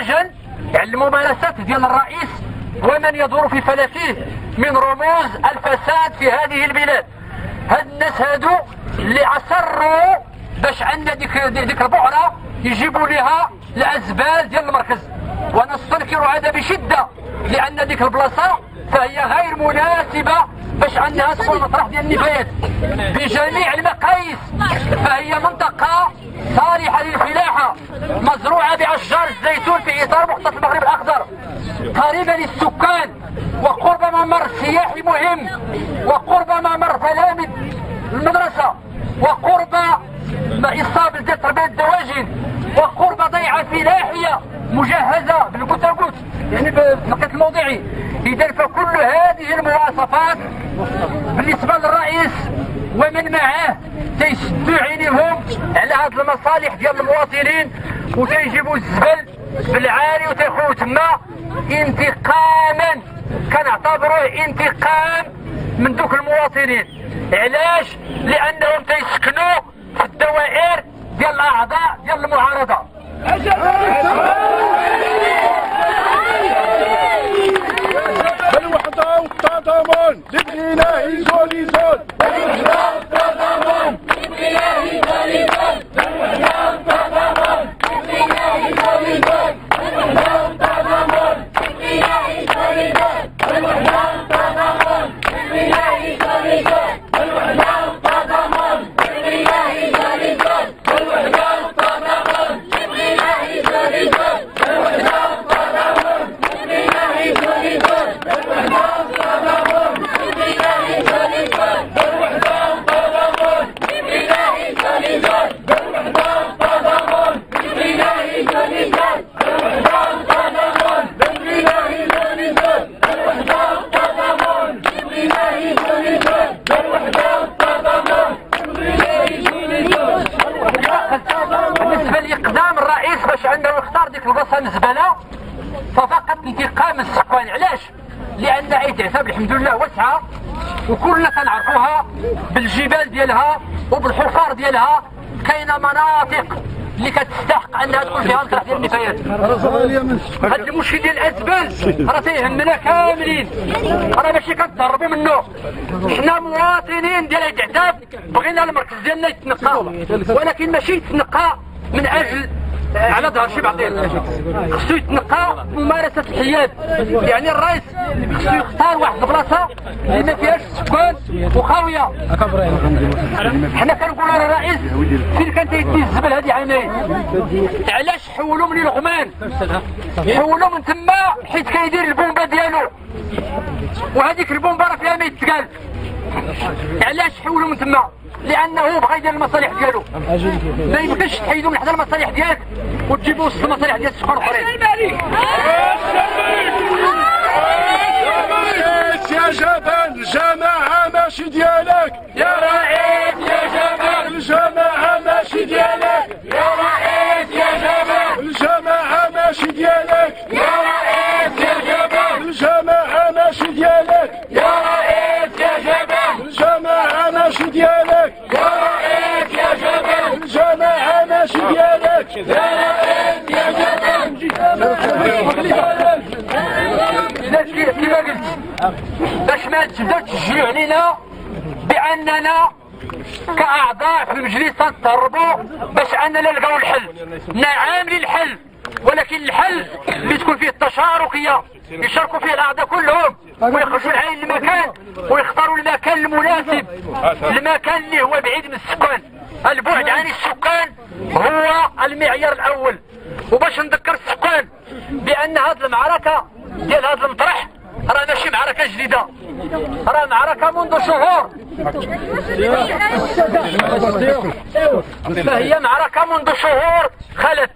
نموذجا يعني الممارسات ديال الرئيس ومن يدور في فلكه من رموز الفساد في هذه البلاد. هاد الناس هادو اللي عسروا باش عندنا ديك البعرة يجيبوا لها الأزبال ديال المركز، ونستنكر هذا بشدة لأن ديك البلاصة فهي غير مناسبة باش عندها تكون مطرح ديال النفايات بجميع المقاييس. فهي منطقة صالحة للفلاحة مزروعة بأشجار الزيتون في إطار مخطط المغرب الأخضر، قريبة للسكان وقرب ممر سياحي مهم وقرب ممر تلاميذ المدرسة وقرب إصابة ديال تربية الدواجن وقرب ضيعة فلاحية مجهزة بالكتاكوت يعني بالنقيط الموضعي. إذا فكل هذه المواصفات بالنسبة للرئيس ومن معه تيسدوا عينيهم على هذه المصالح ديال المواطنين وتيجيبوا الزبل بالعالي وتيخلوا تما انتقاما، كنعتبروه انتقام من دوك المواطنين. علاش؟ لأنهم تيسكنوا في الدوائر ديال الأعضاء ديال المعارضة. الوحدة والتضامن للإله سوليزون، الوحدة والتضامن للإله سوليزون، الوحدة والتضامن للإله سوليزون، الوحدة والتضامن للإله سوليزون، الوحدة والتضامن للإله سوليزون، الوحدة والتضامن للإله سوليزون، الوحدة والتضامن للإله سوليزون، الوحدة والتضامن للإله سوليزون، الوحدة والتضامن للإله سوليزون، الوحدة والتضامن للإله سوليزون، الوحدة والتضامن للإله سوليزون، الوحدة والتضامن للإله سوليزون، الوحدة والتضامن للإله سوليزون، الوحدة والتضامن للإله سوليزون. بالنسبة لإقدام الرئيس باش عنده يختار ديك البلاصة الزبالة ففقط انتقام السكان. علاش؟ لأن عيد عتاب الحمد لله واسعة وكلنا كنعرفوها بالجبال ديالها وبالحفار ديالها. كاينة مناطق اللي كتستحق انها تكون فيها مطرح ديال النفايات. هاد المشكل ديال الازبال راه تيهمنا كاملين، راه ماشي كنتهربوا منه. حنا مواطنين ديال عيد عتاب بغينا المركز ديالنا يتنقى، ولكن ماشي يتنقى من اجل على ظهر شي بعضين، خصو يتنقى ممارسة الحياد. يعني الرئيس خصو يختار واحد البلاصة اللي ما فيهاش سكان وخاوية. حنا كنقولوا على الرئيس فين كان تيدي الزبل هادي عامين. علاش حولوا من الغمان؟ حولوا من تما حيت كيدير البومبا ديالو وهذيك البومبا راه فيها ما يتقال. علاش حولوا من تما؟ لانه بغى يدير المصالح ديالو. ما يمكنش تحيدوا من حدا المصالح ديالك وتجيبوا وسط المصالح ديال السكان الاخرين. يا جبل الجماعة ماشي ديالك يا رئيس يا جبل، الجماعة ماشي ديالك يا رئيس يا جبل، الجماعة ماشي ديالك يا رئيس يا جبل، الجماعة ماشي ديالك يا رئيس يا جبل، الجماعة ماشي ديالك يا رئيس يا جبل، الجماعة ماشي ديالك يا رئيس يا جبل. كما قلت باش ما تشجعوا علينا باننا كاعضاء في المجلس تنتهربوا باش اننا نلقاو الحل. نعم للحل، ولكن الحل اللي تكون فيه التشاركيه يشاركوا فيه الاعضاء كلهم ويخرجوا العين المكان ويختاروا المكان المناسب، المكان اللي هو بعيد من السكان. البعد عن السكان هو المعيار الاول. وباش نذكر السكان بان هذه المعركه ديال هذا المطرح راه ماشي معركه جديده، راه معركه منذ شهور. فهي معركه منذ شهور خلت.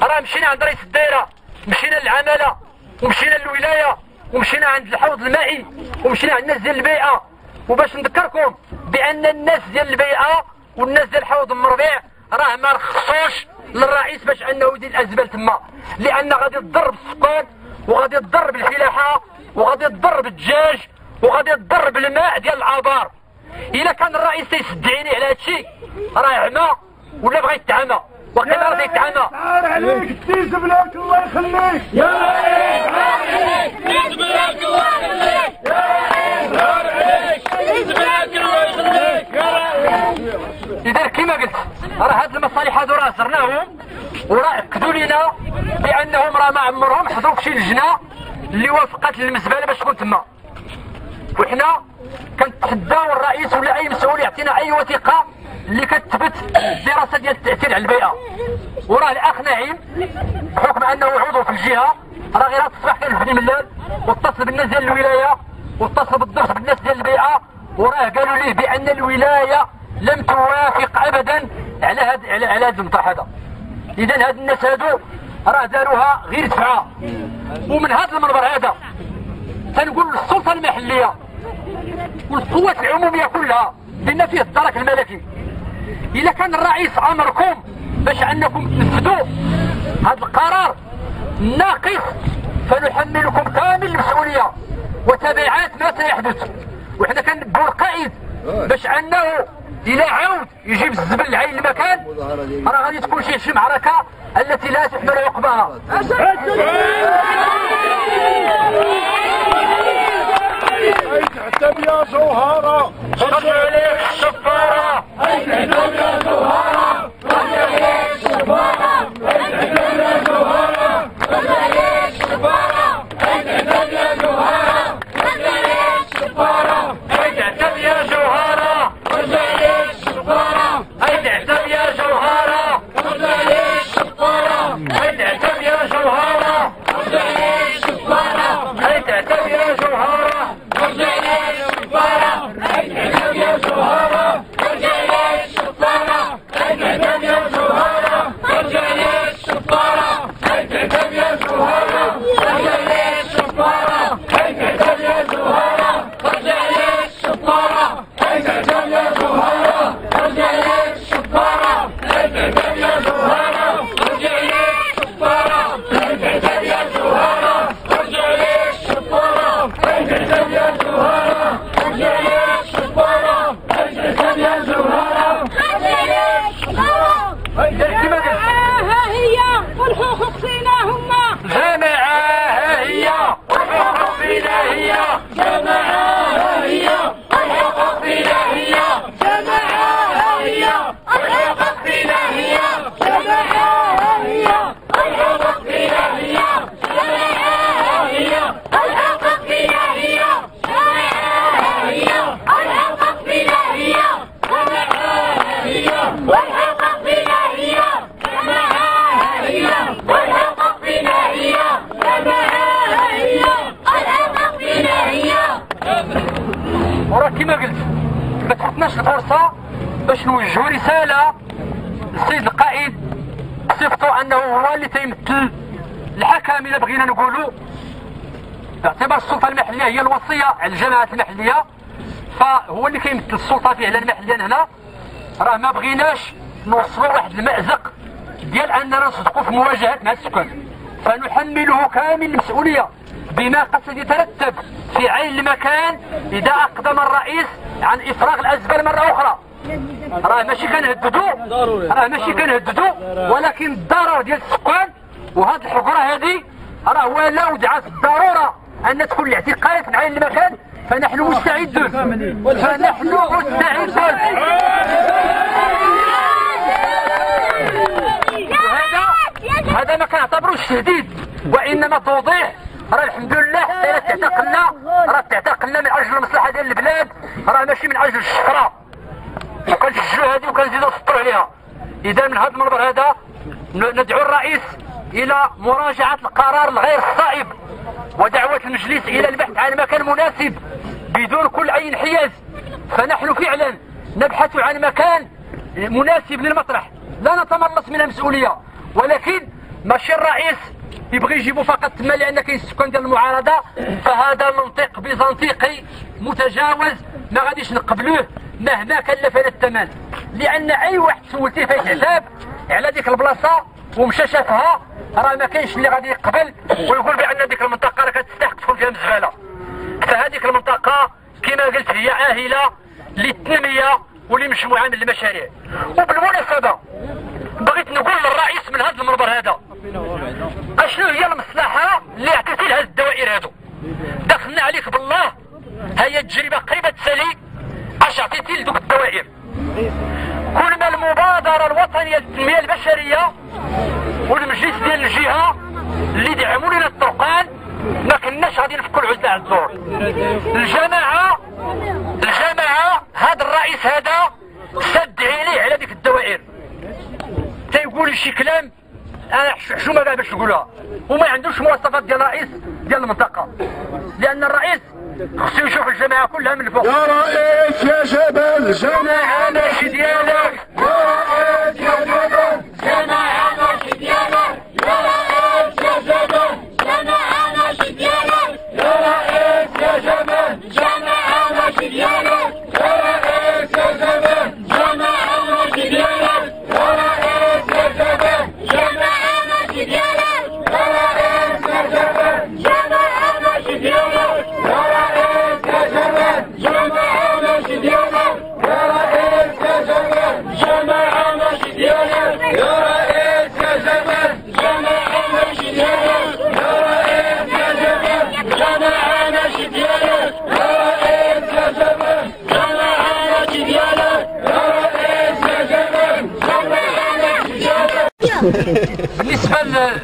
راه مشينا عند رئيس الدائره، مشينا للعماله، ومشينا للولايه، ومشينا عند الحوض المائي، ومشينا عند الناس ديال البيئه. وباش نذكركم بان الناس ديال البيئه والناس ديال الحوض المربيع راه ما رخصوش للرئيس باش انه يدير الازبال تما، لان غادي تضر بالسكان وغادي تضر بالفلاحه وغادي تضر بالدجاج وغادي تضر بالماء ديال الابار. الا كان الرئيس تيسد عينيه على هادشي راه عمى ولا بغى يتعمى. وقيل راه تيتعامى. نهار عليك تيز بلاك الله يخليك يا رئيس. نهار عليك تيز بلاك الله يخليك يا رئيس. نهار عليك تيز بلاك الله يخليك يا رئيس. إذا كما قلت راه هاد المصالح هادو راه زرناهم وراه اكدوا لنا بانهم راه ما عمرهم حضروا في شي لجنه اللي وافقت للمزبله باش تكون تما. وحنا كنتحداو الرئيس ولا اي مسؤول يعطينا اي وثيقه اللي كتثبت الدراسه ديال التاثير على البيئه. وراه الاخ نعيم بحكم انه عضو في الجهه راه غير الصباح كان في ملال واتصل بالناس ديال الولايه واتصل بالضغط بالناس ديال البيئه وراه قالوا ليه بان الولايه لم توافق ابدا على هذا المطرح هذا. اذا هاد الناس هادو راه داروها غير دفعه. ومن هذا المنبر هذا تنقول للسلطه المحليه والقوات العموميه كلها بما فيه الدرك الملكي، اذا كان الرئيس امركم باش انكم تنفذوا هذا القرار الناقص فنحملكم كامل المسؤوليه وتبعات ما سيحدث. وحنا كنبوا القائد باش انه الى عاود يجيب الزبل لعين المكان راه غادي تكون شي معركه التي لا تحمل عقباها. احتب يا جوهره صلي عليك الشفاره. احتب يا جوهره صلي عليك الشفاره. احتب يا جوهره صلي عليك الشفاره. احتب يا جوهره صلي عليك الشفاره. احتب يا جوهره صلي عليك الشفاره. احتب يا جوهره صلي عليك الشفاره. احتب يا جوهره صلي عليك الشفاره. احتب يا جوهره صلي عليك الشفاره. احتب يا جوهره صلي عليك الشفاره. احتب يا جوهره صلي عليك الشفاره. احتب يا جوهره صلي عليك الشفاره. احتب يا جوهره صلي عليك الشفاره. احتب يا جوهره صلي عليك الشفاره. احتب يا جوهره صلي عليك الشفاره. احتب يا جوهره صلي عليك الشفاره. احتب يا جوهره صلي عليك الشفاره. احتب يا جوهره صلي عليك الشفاره. ها هي والحقوق فينا هما جماعه ها هي والحقوق فينا هي. جماعة ها هي الحقوق فينا هي. جماعة ها هي الحقوق فينا هي. جماعة ها هي الحقوق فينا هي. جماعة ها هي الحقوق فينا هي. جماعة ها هي الحقوق فينا هي. جماعة ها هي والحقوق فينا هي. جماعة ها هي والحقوق فينا هي. جماعة ها هي الحقوق فينا هي. وراه كما قلت ما تفوتناش الفرصه باش نوجهوا رساله للسيد القائد بصفته انه هو اللي تيمثل الحكم الا بغينا نقولوا، باعتبار السلطه المحليه هي الوصيه على الجماعات المحليه فهو اللي كيمثل السلطه فعلا محليا هنا. راه ما بغيناش نوصلوا واحد المأزق ديال اننا نصدقوا في مواجهه مع السكان، فنحمله كامل المسؤوليه بما قد يترتب في عين المكان اذا اقدم الرئيس عن افراغ الازبال مره اخرى. راه ماشي كنهددوا ولكن الضرر ديال السكان وهاد الحجره هذه راه ولا ودعت الضروره ان تكون الاعتقالات من عين المكان. فنحن مستعدون هذا ما كنعتبروش تهديد وانما توضيح. راه الحمد لله حتى تعتقلنا من اجل المصلحه ديال البلاد، راه ماشي من اجل الشفره. وكنشجعوا هذه وكنزيدوا نسطروا عليها. اذا من هذا المنبر هذا ندعو الرئيس الى مراجعه القرار الغير الصائب ودعوه المجلس الى البحث عن مكان مناسب بدون كل اي انحياز. فنحن فعلا نبحث عن مكان مناسب للمطرح، لا نتملص من المسؤوليه، ولكن ماشي الرئيس يبغي يجيبوا فقط تما لان كاين السكان ديال المعارضه. فهذا منطق بيزنطيقي متجاوز ما غاديش نقبلوه مهما كلفنا الثمن، لان اي واحد سولتيه فايت حساب على ديك البلاصه ومشى شافها راه ما كاينش اللي غادي يقبل ويقول بان ديك المنطقه راه كتستحق تكون فيها مزبله. فهذيك المنطقه كما قلت هي عاهله للتنميه ولمجموعه من المشاريع. وبالمناسبه بغيت نقول للرئيس من هذا المنبر هذا اشنو هي المصلحه اللي عطيتي لهذ الدوائر هذو. دخلنا عليك بالله، هي التجربه قريبه تسالي اش عطيتي لذوك الدوائر. كل ما المبادره الوطنيه للتنميه البشريه والمجلس ديال الجهه اللي دعموا لنا الطرقان ما كناش غادي نفكوا العزله على الدور. الجماعه هذا الرئيس هذا سد عليه على ديك الدوائر، تيقول شي كلام انا حشومه كاع باش نقولها، وما عندوش مواصفات ديال الرئيس ديال المنطقه، لان الرئيس خصو يشوف الجماعه كلها من فوق. يا رئيس يا جبل جماعه ماشي ديالك، يا رئيس يا جبل جماعه ماشي ديالك، يا رئيس يا جبل جماعه ماشي ديالك، يا رئيس يا جبل جماعه ماشي ديالك، يا رئيس يا جبل جماعه ماشي ديالك، يا رئيس يا جبل جماعه ماشي ديالك، يا رئيس يا جبل جماعه ماشي ديالك، يا رئيس يا جبل جماعه ماشي ديالك، يا رئيس يا جبل جماعه ماشي ديالك، يا رئيس يا جبل جماعه ماشي ديالك، يا رئيس يا جبل جماعه ماشي ديالك، يا رئيس يا جبل جماعه ماشي ديالك، يا رئيس يا جبل جماعه ماشي ديالك.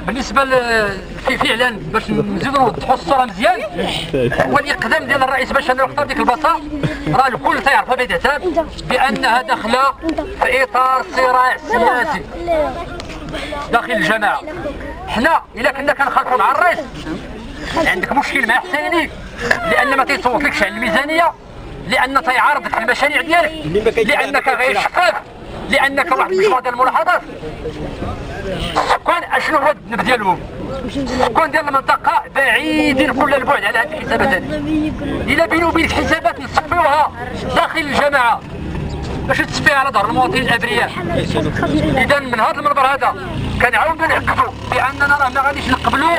بالنسبه في فعلا باش نزيدو نوضحوا الصوره مزيان، هو الاقدام ديال الرئيس باش نختار ديك البلاصه. راه الكل تيعرفها بداية بانها داخله في اطار صراع سياسي داخل الجماعه. حنا الا كنا كنخالفوا مع الرئيس عندك مشكل مع حسيني، لان ما تيصوتلكش على الميزانيه، لان تيعارضك في المشاريع ديالك، لانك غير شفاف، لانك واحد المجموعه ديال الملاحظات. السكان اشنو هو الذنب ديالهم؟ السكان ديال المنطقه بعيدين كل البعد على هذه الحسابات هذه. الا بيني وبينك حسابات نصفيوها داخل الجماعه باش تصفيها على ظهر المواطنين الابرياء. اذا من هذا المنبر هذا كنعاودوا نعكدوا باننا راه ما غاديش نقبلوا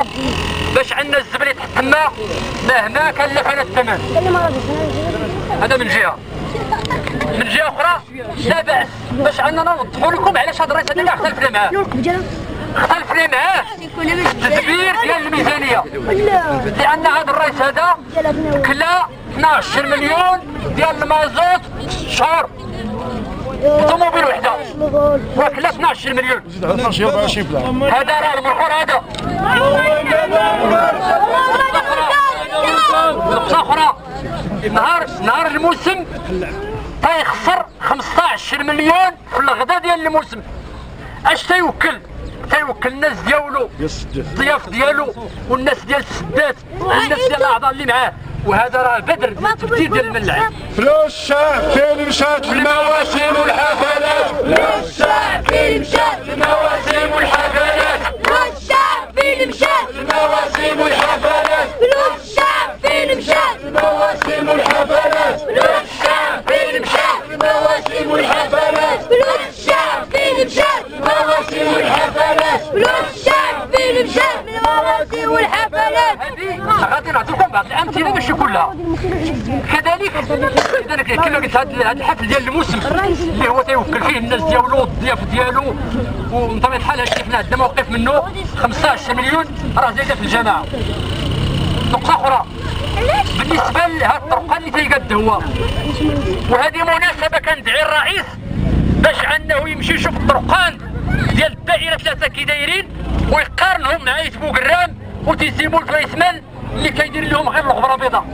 باش عندنا الزبل يتحمى مهما كلفنا الثمن. هذا من جهه. من جهه اخرى لا باس باش اننا نوضحوا لكم علاش هذا الرئيس هذا اختلفنا معاه. اختلفنا معاه التدبير ديال الميزانيه، لان هذا الرئيس هذا كلا 12 مليون ديال المازوت شهر طوموبيل وحده، وكلا 12 مليون. هذا راه المرخور هذا. نقطه اخرى، نهار الموسم تيخسر 15 مليون في الغدا ديال الموسم. اش تيوكل الناس ديالو، الضياف ديالو والناس ديال السدات والناس ديال الاعضاء اللي معاه، وهذا راه بدر التبديل ديال الملعب. فلوس الشعب فين مشات المواسم والحفلات؟ فلوس الشعب فين مشات المواسم والحفلات؟ فلوس الشعب فين مشات المواسم والحفلات؟ فلوس الشعب فين مشات المواسم والحفلات؟ فلوس الشعب فين مشات المواسم والحفلات؟ فلوس الشعب فين مشات المواسم والحفلات؟ فلوس الشعب فين مشات المواسم والحفلات؟ هذه غادي نعطيكم بعض الامثله باش كلها. كذلك اذا كما قلت هذا الحفل ديال الموسم اللي هو تيوكل فيه الناس ديالو والضياف ديالو، ومن طبيعه الحال هادشي حنا عندنا موقف منه 15 مليون راه زايده في الجماعه. نقطه اخرى بالنسبه لهذا الطرقان اللي تيقاد هو، وهذه مناسبه كندعي الرئيس باش انه يمشي يشوف الطرقان ديال الدائره 3 كي دايرين ويقارنهم مع يتبوك الرام وتيسيمو الفريسمان اللي كيدير لهم غير الغبره البيضاء.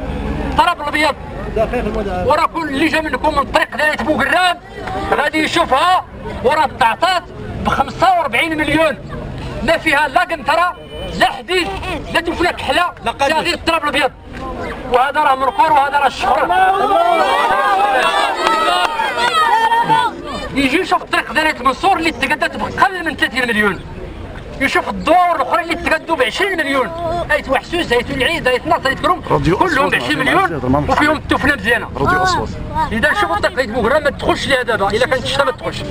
الطراب الابيض وراه كل اللي جا منكم من الطريق ديال يتبوك الرام غادي يشوفها، وراه تعطات ب 45 مليون، ما فيها لا قنطره لا حديد لا تفله كحله لا غير التراب الابيض. وهذا راه منقور وهذا راه الشهر. يجي يشوف الطريق ديال منصور اللي تقادات بقل من 30 مليون، يشوف الدور الاخرى اللي تقادوا ب 20 مليون، ايت وحسوس ايت العيد ايت ناصر ايت كروم كلهم ب 20 مليون وفيهم التفله مزيانه. اذا شوفوا الطريق ديال بوغرا ما تدخلش ليها دابا، الا كانت الشتا ما تدخلش.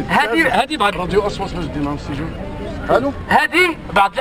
هذه بعض راديو اصوات باش دينا السجون. هذه بعض